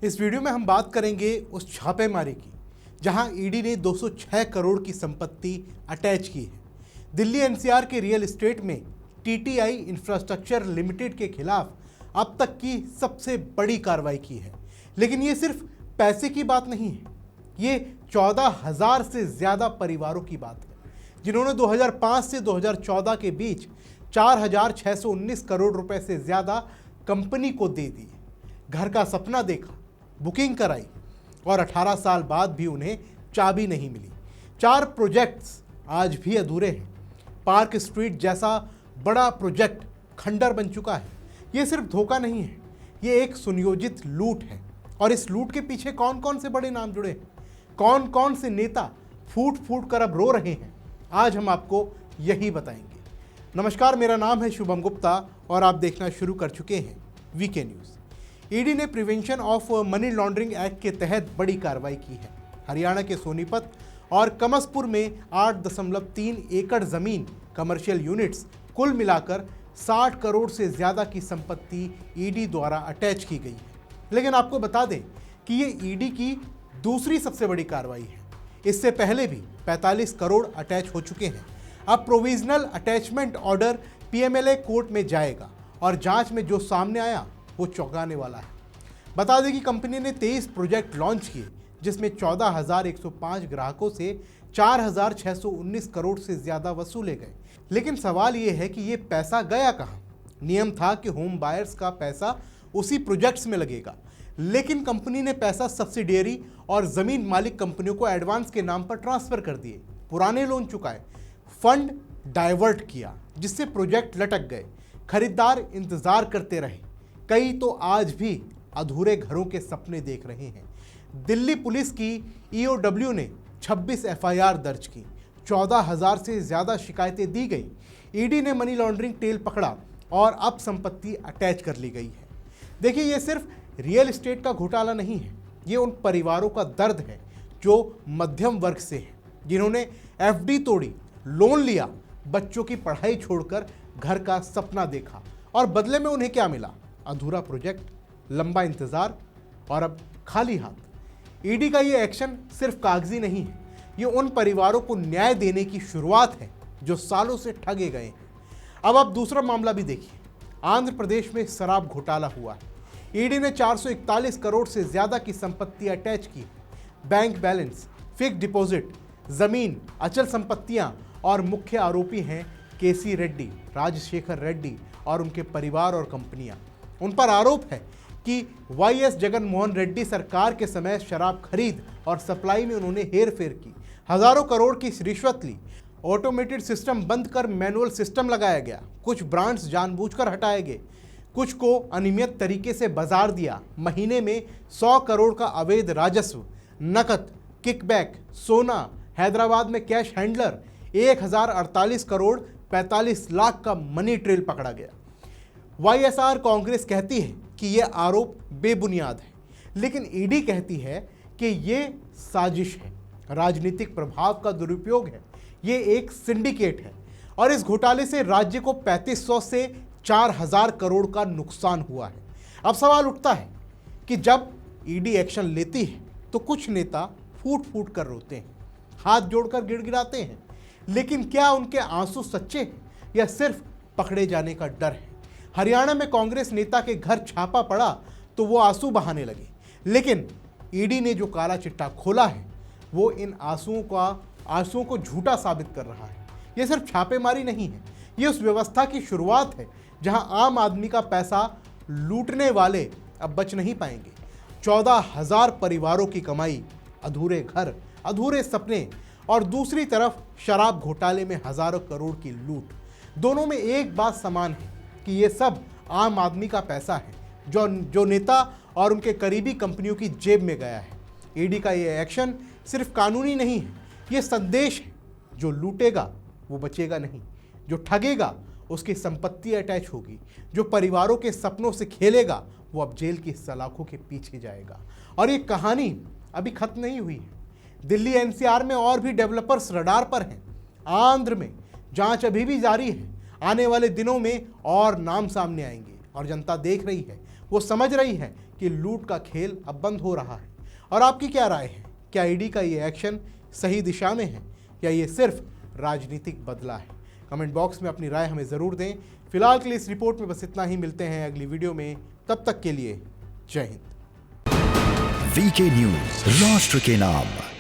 इस वीडियो में हम बात करेंगे उस छापेमारी की जहां ईडी ने 206 करोड़ की संपत्ति अटैच की है। दिल्ली एनसीआर के रियल एस्टेट में टीटीआई इंफ्रास्ट्रक्चर लिमिटेड के खिलाफ अब तक की सबसे बड़ी कार्रवाई की है। लेकिन ये सिर्फ पैसे की बात नहीं है, ये 14,000 से ज़्यादा परिवारों की बात है जिन्होंने 2005 से 2014 के बीच 4,619 करोड़ रुपए से ज़्यादा कंपनी को दे दिए, घर का सपना देखा, बुकिंग कराई और 18 साल बाद भी उन्हें चाबी नहीं मिली। 4 प्रोजेक्ट्स आज भी अधूरे हैं। पार्क स्ट्रीट जैसा बड़ा प्रोजेक्ट खंडर बन चुका है। ये सिर्फ धोखा नहीं है, ये एक सुनियोजित लूट है। और इस लूट के पीछे कौन कौन से बड़े नाम जुड़े हैं, कौन कौन से नेता फूट फूट कर अब रो रहे हैं, आज हम आपको यही बताएंगे। नमस्कार, मेरा नाम है शुभम गुप्ता और आप देखना शुरू कर चुके हैं वीके न्यूज़। ईडी ने prevention of money laundering act के तहत बड़ी कार्रवाई की है। हरियाणा के सोनीपत और कमसपुर में 8.3 एकड़ ज़मीन कमर्शियल यूनिट्स कुल मिलाकर 60 करोड़ से ज़्यादा की संपत्ति ईडी द्वारा अटैच की गई है। लेकिन आपको बता दें कि ये ईडी की दूसरी सबसे बड़ी कार्रवाई है। इससे पहले भी 45 करोड़ अटैच हो चुके हैं। अब provisional attachment order PMLA court में जाएगा और जांच में जो सामने आया वो चौंकाने वाला है। बता दें कि कंपनी ने 23 प्रोजेक्ट लॉन्च किए जिसमें 14,105 ग्राहकों से 4,619 करोड़ से ज़्यादा वसूले गए। लेकिन सवाल ये है कि ये पैसा गया कहाँ? नियम था कि होम बायर्स का पैसा उसी प्रोजेक्ट्स में लगेगा, लेकिन कंपनी ने पैसा सब्सिडियरी और ज़मीन मालिक कंपनियों को एडवांस के नाम पर ट्रांसफ़र कर दिए, पुराने लोन चुकाए, फंड डाइवर्ट किया, जिससे प्रोजेक्ट लटक गए। खरीदार इंतज़ार करते रहे, कई तो आज भी अधूरे घरों के सपने देख रहे हैं। दिल्ली पुलिस की ईओडब्ल्यू ने 26 एफआईआर दर्ज की, 14,000 से ज़्यादा शिकायतें दी गई। ईडी ने मनी लॉन्ड्रिंग टेल पकड़ा और अब संपत्ति अटैच कर ली गई है। देखिए, ये सिर्फ रियल एस्टेट का घोटाला नहीं है, ये उन परिवारों का दर्द है जो मध्यम वर्ग से हैं, जिन्होंने एफडी तोड़ी, लोन लिया, बच्चों की पढ़ाई छोड़कर घर का सपना देखा और बदले में उन्हें क्या मिला? अधूरा प्रोजेक्ट, लंबा इंतज़ार और अब खाली हाथ। ईडी का ये एक्शन सिर्फ कागजी नहीं है, ये उन परिवारों को न्याय देने की शुरुआत है जो सालों से ठगे गए हैं। अब आप दूसरा मामला भी देखिए। आंध्र प्रदेश में शराब घोटाला हुआ है। ईडी ने 441 करोड़ से ज़्यादा की संपत्ति अटैच की। बैंक बैलेंस, फिक्स डिपॉजिट, ज़मीन, अचल संपत्तियां और मुख्य आरोपी हैं केसी रेड्डी, राजशेखर रेड्डी और उनके परिवार और कंपनियां। उन पर आरोप है कि वाईएस जगन मोहन रेड्डी सरकार के समय शराब खरीद और सप्लाई में उन्होंने हेरफेर की, हज़ारों करोड़ की रिश्वत ली, ऑटोमेटेड सिस्टम बंद कर मैनुअल सिस्टम लगाया गया, कुछ ब्रांड्स जानबूझकर हटाए गए, कुछ को अनियमित तरीके से बाजार दिया, महीने में 100 करोड़ का अवैध राजस्व, नकद, किकबैक, सोना, हैदराबाद में कैश हैंडलर, 1,048 करोड़ 45 लाख का मनी ट्रेल पकड़ा गया। वाईएसआर कांग्रेस कहती है कि ये आरोप बेबुनियाद है, लेकिन ईडी कहती है कि ये साजिश है, राजनीतिक प्रभाव का दुरुपयोग है, ये एक सिंडिकेट है और इस घोटाले से राज्य को 3,500 से 4,000 करोड़ का नुकसान हुआ है। अब सवाल उठता है कि जब ईडी एक्शन लेती है तो कुछ नेता फूट फूट कर रोते हैं, हाथ जोड़कर गिड़गिड़ाते हैं, लेकिन क्या उनके आंसू सच्चे हैं या सिर्फ पकड़े जाने का डर है? हरियाणा में कांग्रेस नेता के घर छापा पड़ा तो वो आंसू बहाने लगे, लेकिन ईडी ने जो काला चिट्ठा खोला है वो इन आंसुओं को झूठा साबित कर रहा है। ये सिर्फ छापेमारी नहीं है, ये उस व्यवस्था की शुरुआत है जहां आम आदमी का पैसा लूटने वाले अब बच नहीं पाएंगे। 14,000 परिवारों की कमाई, अधूरे घर, अधूरे सपने और दूसरी तरफ शराब घोटाले में हज़ारों करोड़ की लूट। दोनों में एक बात समान है कि ये सब आम आदमी का पैसा है जो नेता और उनके करीबी कंपनियों की जेब में गया है। ईडी का ये एक्शन सिर्फ कानूनी नहीं है, ये संदेश है, जो लूटेगा वो बचेगा नहीं, जो ठगेगा उसकी संपत्ति अटैच होगी, जो परिवारों के सपनों से खेलेगा वो अब जेल की सलाखों के पीछे जाएगा। और ये कहानी अभी खत्म नहीं हुई है। दिल्ली एनसीआर में और भी डेवलपर्स रडार पर हैं। आंध्र में जांच अभी भी जारी है। आने वाले दिनों में और नाम सामने आएंगे और जनता देख रही है वो समझ रही है कि लूट का खेल अब बंद हो रहा है। और आपकी क्या राय है? क्या ईडी का ये एक्शन सही दिशा में है या ये सिर्फ राजनीतिक बदला है? कमेंट बॉक्स में अपनी राय हमें ज़रूर दें। फिलहाल के लिए इस रिपोर्ट में बस इतना ही। मिलते हैं अगली वीडियो में, तब तक के लिए जय हिंद। वीके न्यूज, राष्ट्र के नाम।